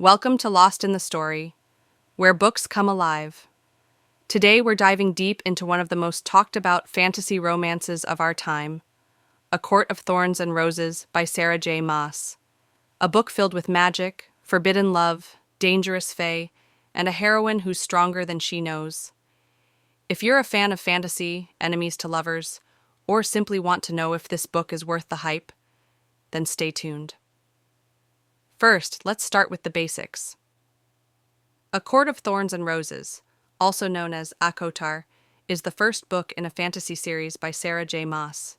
Welcome to Lost in the Story, where books come alive. Today we're diving deep into one of the most talked about fantasy romances of our time, A Court of Thorns and Roses by Sarah J. Maas. A book filled with magic, forbidden love, dangerous fae, and a heroine who's stronger than she knows. If you're a fan of fantasy, enemies to lovers, or simply want to know if this book is worth the hype, then stay tuned. First, let's start with the basics. A Court of Thorns and Roses, also known as ACOTAR, is the first book in a fantasy series by Sarah J. Maas.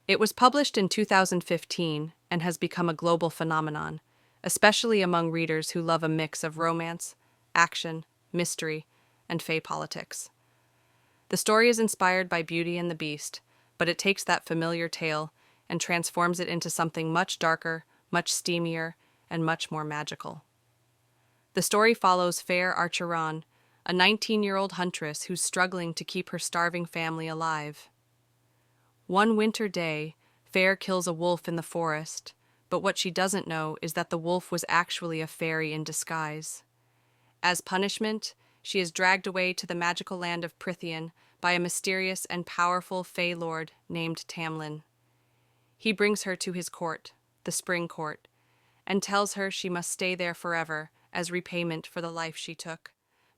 It was published in 2015 and has become a global phenomenon, especially among readers who love a mix of romance, action, mystery, and fae politics. The story is inspired by Beauty and the Beast, but it takes that familiar tale and transforms it into something much darker, much steamier, and much more magical. The story follows Fair Archeron, a 19-year-old huntress who's struggling to keep her starving family alive. One winter day, Fair kills a wolf in the forest, but what she doesn't know is that the wolf was actually a fairy in disguise. As punishment, she is dragged away to the magical land of Prythian by a mysterious and powerful fae lord named Tamlin. He brings her to his court, the Spring Court, and tells her she must stay there forever as repayment for the life she took.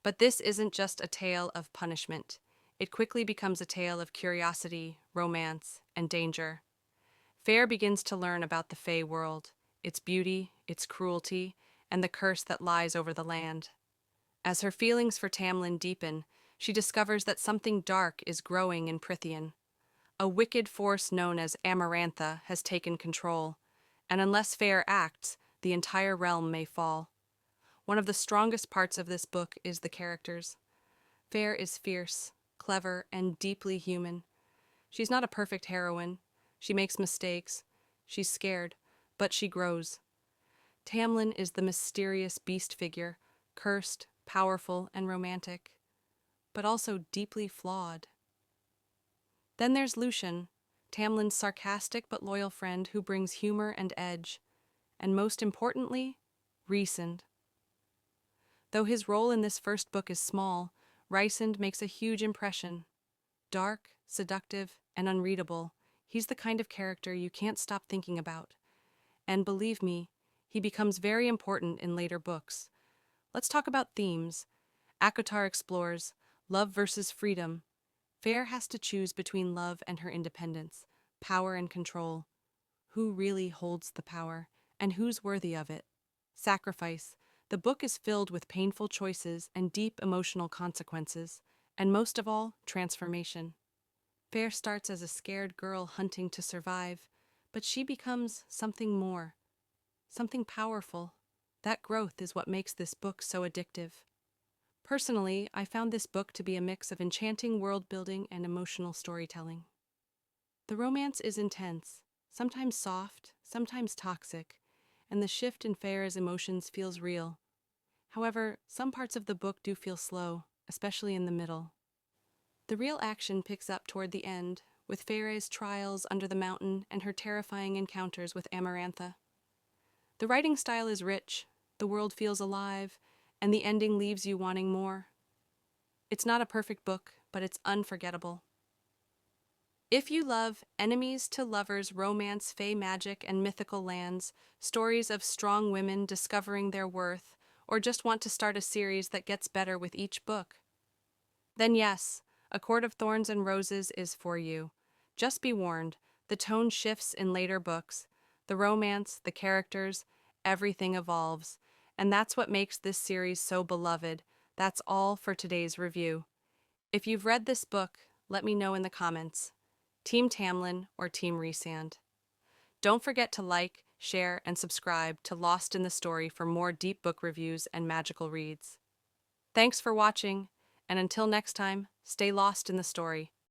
But this isn't just a tale of punishment. It quickly becomes a tale of curiosity, romance, and danger. Fair begins to learn about the fae world, its beauty, its cruelty, and the curse that lies over the land. As her feelings for Tamlin deepen, she discovers that something dark is growing in Prythian. A wicked force known as Amarantha has taken control, and unless Fair acts, the entire realm may fall. One of the strongest parts of this book is the characters. Fair is fierce, clever, and deeply human. She's not a perfect heroine. She makes mistakes. She's scared, but she grows. Tamlin is the mysterious beast figure, cursed, powerful, and romantic, but also deeply flawed. Then there's Lucian, Tamlin's sarcastic but loyal friend who brings humor and edge. And most importantly, Rhysand. Though his role in this first book is small, Rhysand makes a huge impression. Dark, seductive, and unreadable, he's the kind of character you can't stop thinking about. And believe me, he becomes very important in later books. Let's talk about themes. ACOTAR explores love versus freedom. Fair has to choose between love and her independence, power and control. Who really holds the power, and who's worthy of it? Sacrifice. The book is filled with painful choices and deep emotional consequences, and most of all, transformation. Fair starts as a scared girl hunting to survive, but she becomes something more, something powerful. That growth is what makes this book so addictive. Personally, I found this book to be a mix of enchanting world-building and emotional storytelling. The romance is intense, sometimes soft, sometimes toxic, and the shift in Fair's emotions feels real. However, some parts of the book do feel slow, especially in the middle. The real action picks up toward the end, with Fair's trials under the mountain and her terrifying encounters with Amarantha. The writing style is rich, the world feels alive, and the ending leaves you wanting more. It's not a perfect book, but it's unforgettable. If you love enemies to lovers, romance, fae magic, and mythical lands, stories of strong women discovering their worth, or just want to start a series that gets better with each book, then yes, A Court of Thorns and Roses is for you. Just be warned, the tone shifts in later books. The romance, the characters, everything evolves. And that's what makes this series so beloved. That's all for today's review. If you've read this book, let me know in the comments. Team Tamlin or Team Rhysand? Don't forget to like, share, and subscribe to Lost in the Story for more deep book reviews and magical reads. Thanks for watching, and until next time, stay lost in the story.